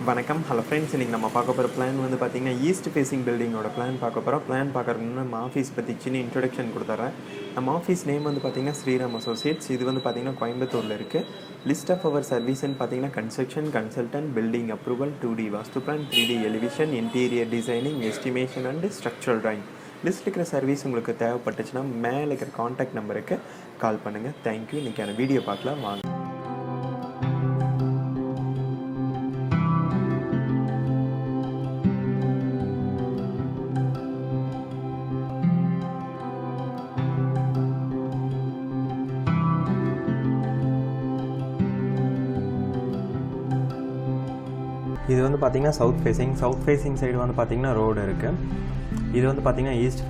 வணக்கம் hello friends, இன்றைக்கி நம்ம பார்க்க போகிற பிளான் வந்து பார்த்திங்கன்னா ஈஸ்ட் ஃபேஸிங் பில்டிங்கோட பிளான் பார்க்க போகிறோம். பிளான் பார்க்குறதுக்கு நம்ம ஆஃபீஸ் பற்றி சின்ன இன்ட்ரொடக்ஷன் கொடுத்துட்றேன். நம்ம ஆஃபீஸ் நேம் வந்து பார்த்திங்கன்னா ஸ்ரீராம் அசோசியேட்ஸ். இது வந்து பார்த்திங்கன்னா கோயம்புத்தூரில் இருக்குது. லிஸ்ட் ஆஃப் அவர் சர்வீஸ்ன்னு பார்த்திங்கன்னா construction consultant, building approval, 2D vastu plan, 3D elevation, interior designing, estimation and structural drawing. List இருக்கிற சர்வீஸ் உங்களுக்கு தேவைப்பட்டுச்சுன்னா மேலே இருக்கிற காண்டாக்ட் நம்பருக்கு கால் பண்ணுங்கள். தேங்க்யூ. இன்றைக்கான வீடியோ பார்க்கலாம் வாங்க. இது வந்து பார்த்திங்கன்னா சவுத் ஃபேஸிங் சைடு வந்து பார்த்திங்கன்னா ரோடு இருக்குது. இது வந்து பார்த்திங்கன்னா ஈஸ்ட்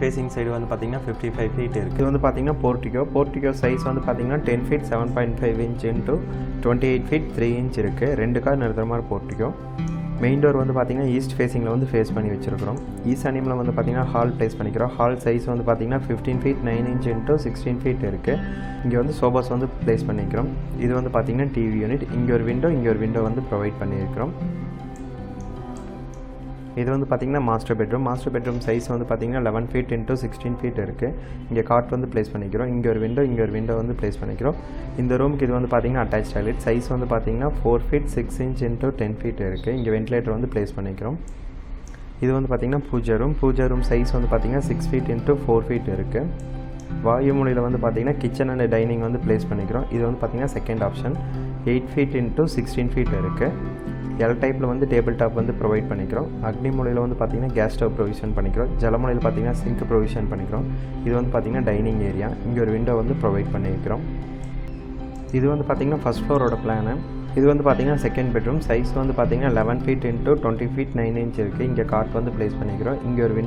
ஃபேஸிங் சைடு வந்து பார்த்திங்கன்னா 55 ஃபீட் இருக்குது. இது வந்து பார்த்திங்கன்னா போர்ட்டிகோ சைஸ் வந்து பார்த்திங்கன்னா 10 feet 7.5 inch into 28 feet 3 inch இருக்குது. 2 கார் நிறுத்துற மாதிரி போர்ட்டிகோ. மெயின் டோர் வந்து பார்த்திங்கன்னா ஈஸ்ட் ஃபேஸிங்கில் வந்து ஃபேஸ் பண்ணி வச்சுருக்கிறோம். ஈசானியமில் வந்து பார்த்திங்கன்னா ஹால் ப்ளேஸ் பண்ணிக்கிறோம். ஹால் சைஸ் வந்து பார்த்திங்கன்னா 15 ஃபீட் 9 இன்ச் இன்ட்டு 16 ஃபீட் இருக்குது. இங்கே வந்து சோபாஸ் வந்து ப்ளேஸ் பண்ணிக்கிறோம். இது வந்து பார்த்திங்கன்னா டிவி யூனிட். இங்கே ஒரு விண்டோ வந்து ப்ரொவைட் பண்ணியிருக்கிறோம். இது வந்து பார்த்திங்கன்னா மாஸ்டர் பெட்ரூம் சைஸ் வந்து பார்த்திங்கன்னா 11 ஃபீட் இன்ட்டு 16 ஃபீட் இருக்குது. இங்கே காட் வந்து ப்ளேஸ் பண்ணிக்கிறோம். இங்கே ஒரு விண்டோ வந்து ப்ளேஸ் பண்ணிக்கிறோம். இந்த ரூமுக்கு இது வந்து பார்த்திங்கன்னா அட்டாச் டாய்லெட். சைஸ் வந்து பார்த்திங்கன்னா 4 ஃபீட் 6 இன்ச் இன்ட்டு 10 ஃபீட் இருக்குது. இங்கே வென்டிலேட்டர் வந்து ப்ளேஸ் பண்ணிக்கிறோம். இது வந்து பார்த்திங்கன்னா பூஜா ரூம் சைஸ் வந்து பார்த்திங்கன்னா 6 ஃபீட் இன்ட்டு 4 ஃபீட் இருக்குது. வாயு மூலையில் வந்து பார்த்திங்கன்னா கிச்சன் அண்ட் டைனிங் வந்து ப்ளேஸ் பண்ணிக்கிறோம். இது வந்து பார்த்திங்கன்னா second option. 8 feet into 16 feet இருக்குது. எல் டைப்பில் வந்து டேபிள் டாப் வந்து ப்ரொவைட் பண்ணிக்கிறோம். அக்னி மூலையில் வந்து பார்த்திங்கன்னா கேஸ் ஸ்டவ் ப்ரொவிஷன் பண்ணிக்கிறோம். ஜலமுலையில் பார்த்திங்கன்னா சிங்க் ப்ரொவிஷன் பண்ணிக்கிறோம். இது வந்து பார்த்திங்கன்னா டைனிங் ஏரியா. இங்கே ஒரு விண்டோ வந்து ப்ரொவைட் பண்ணிக்கிறோம். இது வந்து பார்த்திங்கன்னா ஃபஸ்ட் ஃப்ளோரோட பிளானு. இது வந்து பார்த்திங்கன்னா செகண்ட் பெட்ரூம். சைஸ் வந்து பார்த்திங்கன்னா 11 ஃபீட் இன்ட்டு 20 ஃபீட் 9 இன்ச் இருக்குது. இங்கே காட் வந்து ப்ளேஸ் பண்ணிக்கிறோம். இங்கே ஒரு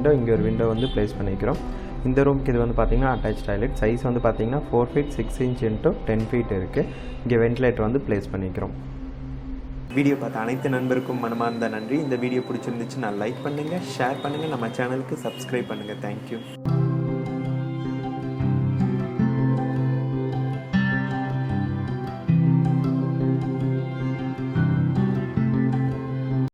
விண்டோ வந்து ப்ளேஸ் பண்ணிக்கிறோம். இந்த ரூமுக்கு இது வந்து பார்த்திங்கன்னா அட்டாச் டாய்லெட். சைஸ் வந்து பார்த்திங்கன்னா 4 ஃபீட் 6 இன்ச் இன்ட்டு 10 ஃபீட் இருக்குது. இங்கே வென்டிலேட்டர் வந்து ப்ளேஸ் பண்ணிக்கிறோம். வீடியோ பார்த்த அனைத்து நண்பருக்கும் மனமார்ந்த நன்றி. இந்த வீடியோ பிடிச்சிருந்துச்சுன்னா லைக் பண்ணுங்கள், ஷேர் பண்ணுங்கள், நம்ம சேனலுக்கு சப்ஸ்கிரைப் பண்ணுங்கள். தேங்க்யூ.